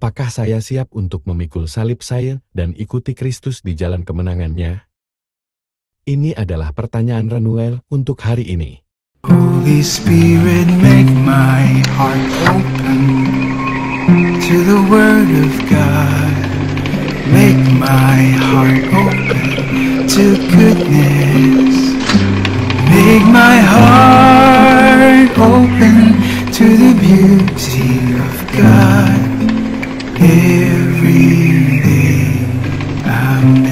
Apakah saya siap untuk memikul salib saya dan ikuti Kristus di jalan kemenangannya? Ini adalah pertanyaan Renuel untuk hari ini. Holy Spirit, make my heart open to the Word of God. Make my heart open to goodness. Make my heart open to the beauty of God every day. Amen.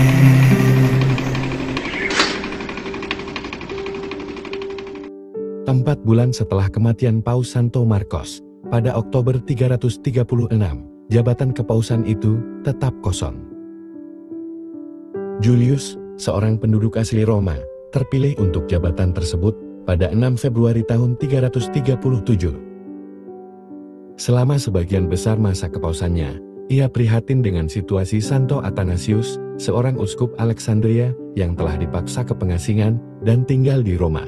4 bulan setelah kematian Paus Santo Markos, pada Oktober 336, jabatan kepausan itu tetap kosong. Julius, seorang penduduk asli Roma, terpilih untuk jabatan tersebut pada 6 Februari tahun 337. Selama sebagian besar masa kepausannya, ia prihatin dengan situasi Santo Athanasius, seorang uskup Alexandria yang telah dipaksa ke pengasingan dan tinggal di Roma.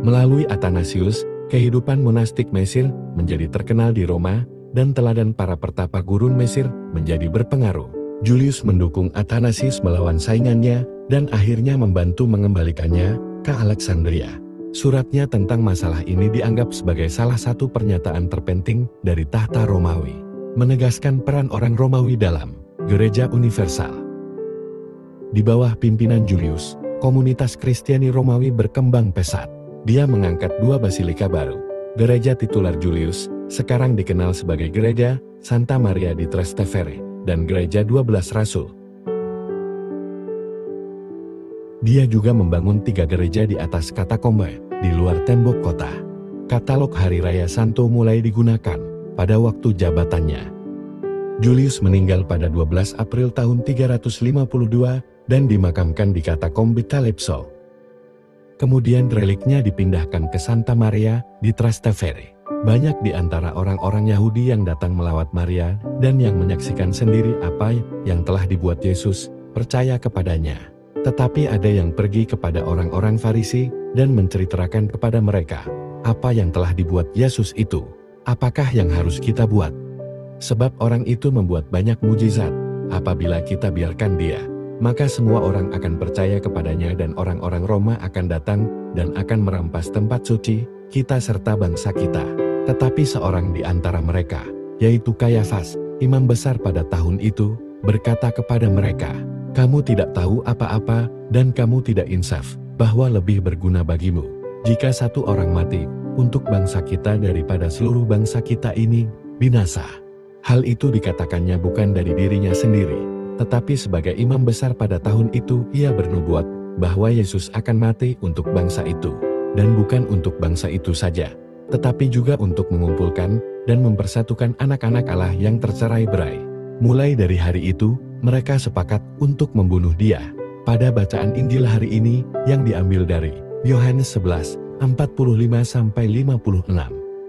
Melalui Athanasius, kehidupan monastik Mesir menjadi terkenal di Roma, dan teladan para pertapa gurun Mesir menjadi berpengaruh. Julius mendukung Athanasius melawan saingannya, dan akhirnya membantu mengembalikannya ke Alexandria. Suratnya tentang masalah ini dianggap sebagai salah satu pernyataan terpenting dari tahta Romawi, menegaskan peran orang Romawi dalam gereja universal. Di bawah pimpinan Julius, komunitas Kristiani Romawi berkembang pesat. Dia mengangkat 2 basilika baru. Gereja titular Julius, sekarang dikenal sebagai Gereja Santa Maria di Trastevere, dan Gereja 12 Rasul. Dia juga membangun 3 gereja di atas katakombe, di luar tembok kota. Katalog Hari Raya Santo mulai digunakan pada waktu jabatannya. Julius meninggal pada 12 April tahun 352 dan dimakamkan di katakombe Calypso. Kemudian reliknya dipindahkan ke Santa Maria di Trastevere. Banyak di antara orang-orang Yahudi yang datang melawat Maria dan yang menyaksikan sendiri apa yang telah dibuat Yesus, percaya kepadanya. Tetapi ada yang pergi kepada orang-orang Farisi dan menceritakan kepada mereka apa yang telah dibuat Yesus itu. Apakah yang harus kita buat? Sebab orang itu membuat banyak mujizat. Apabila kita biarkan dia, maka semua orang akan percaya kepadanya dan orang-orang Roma akan datang dan akan merampas tempat suci kita serta bangsa kita. Tetapi seorang di antara mereka, yaitu Kayafas, imam besar pada tahun itu, berkata kepada mereka, "Kamu tidak tahu apa-apa dan kamu tidak insaf, bahwa lebih berguna bagimu jika satu orang mati untuk bangsa kita daripada seluruh bangsa kita ini binasa." Hal itu dikatakannya bukan dari dirinya sendiri, tetapi sebagai imam besar pada tahun itu ia bernubuat bahwa Yesus akan mati untuk bangsa itu, dan bukan untuk bangsa itu saja, tetapi juga untuk mengumpulkan dan mempersatukan anak-anak Allah yang tercerai-berai. Mulai dari hari itu, mereka sepakat untuk membunuh dia. Pada bacaan Injil hari ini yang diambil dari Yohanes 11, 45-56.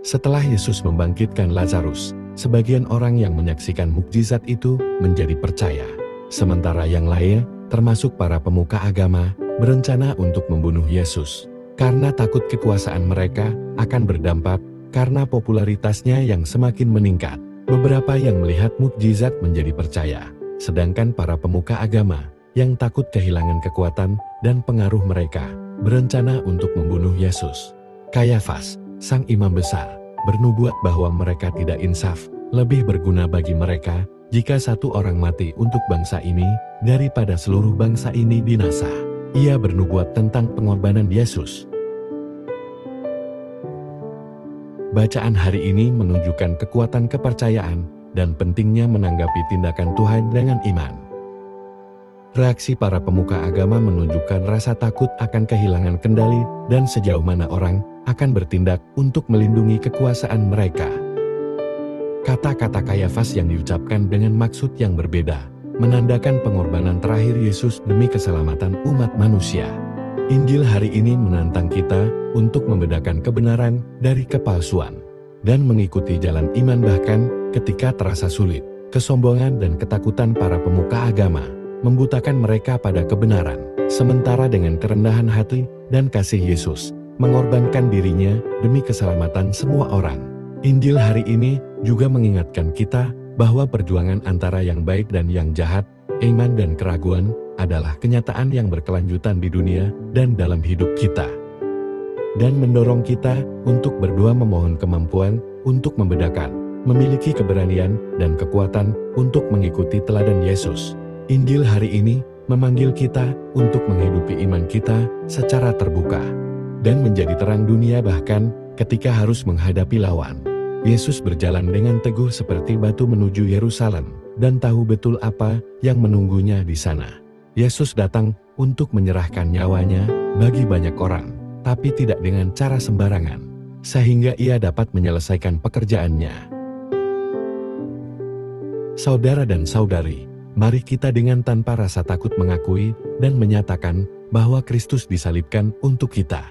Setelah Yesus membangkitkan Lazarus, sebagian orang yang menyaksikan mukjizat itu menjadi percaya. Sementara yang lain, termasuk para pemuka agama, berencana untuk membunuh Yesus. Karena takut kekuasaan mereka akan berdampak karena popularitasnya yang semakin meningkat. Beberapa yang melihat mukjizat menjadi percaya, sedangkan para pemuka agama yang takut kehilangan kekuatan dan pengaruh mereka berencana untuk membunuh Yesus. Kayafas, sang imam besar, bernubuat bahwa mereka tidak insaf, lebih berguna bagi mereka jika satu orang mati untuk bangsa ini daripada seluruh bangsa ini binasa. Ia bernubuat tentang pengorbanan Yesus. Bacaan hari ini menunjukkan kekuatan kepercayaan dan pentingnya menanggapi tindakan Tuhan dengan iman. Reaksi para pemuka agama menunjukkan rasa takut akan kehilangan kendali dan sejauh mana orang akan bertindak untuk melindungi kekuasaan mereka. Kata-kata Kayafas yang diucapkan dengan maksud yang berbeda, menandakan pengorbanan terakhir Yesus demi keselamatan umat manusia. Injil hari ini menantang kita untuk membedakan kebenaran dari kepalsuan, dan mengikuti jalan iman bahkan ketika terasa sulit. Kesombongan dan ketakutan para pemuka agama membutakan mereka pada kebenaran, sementara dengan kerendahan hati dan kasih Yesus mengorbankan dirinya demi keselamatan semua orang. Injil hari ini juga mengingatkan kita bahwa perjuangan antara yang baik dan yang jahat, iman dan keraguan, adalah kenyataan yang berkelanjutan di dunia dan dalam hidup kita. Dan mendorong kita untuk berdoa memohon kemampuan untuk membedakan, memiliki keberanian dan kekuatan untuk mengikuti teladan Yesus. Injil hari ini memanggil kita untuk menghidupi iman kita secara terbuka dan menjadi terang dunia bahkan ketika harus menghadapi lawan. Yesus berjalan dengan teguh seperti batu menuju Yerusalem dan tahu betul apa yang menunggunya di sana. Yesus datang untuk menyerahkan nyawanya bagi banyak orang, tapi tidak dengan cara sembarangan, sehingga ia dapat menyelesaikan pekerjaannya. Saudara dan saudari, mari kita dengan tanpa rasa takut mengakui dan menyatakan bahwa Kristus disalibkan untuk kita.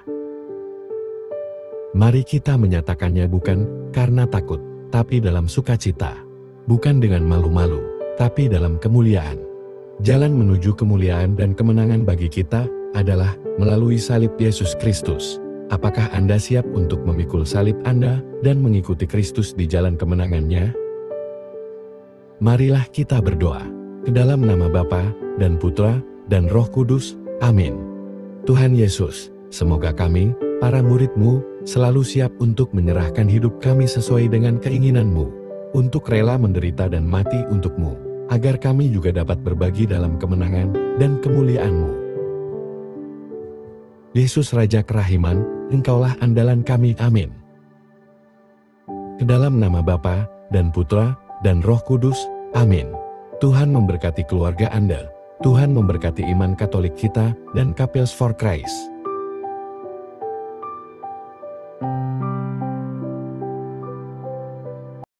Mari kita menyatakannya bukan karena takut, tapi dalam sukacita. Bukan dengan malu-malu, tapi dalam kemuliaan. Jalan menuju kemuliaan dan kemenangan bagi kita adalah melalui salib Yesus Kristus. Apakah Anda siap untuk memikul salib Anda dan mengikuti Kristus di jalan kemenangannya? Marilah kita berdoa. Ke dalam nama Bapa dan Putra dan Roh Kudus. Amin. Tuhan Yesus, semoga kami, para murid-Mu, selalu siap untuk menyerahkan hidup kami sesuai dengan keinginan-Mu, untuk rela menderita dan mati untuk-Mu, agar kami juga dapat berbagi dalam kemenangan dan kemuliaan-Mu. Yesus Raja Kerahiman, Engkaulah andalan kami. Amin. Ke dalam nama Bapa dan Putra dan Roh Kudus. Amin. Tuhan memberkati keluarga Anda. Tuhan memberkati iman Katolik kita dan Couples for Christ.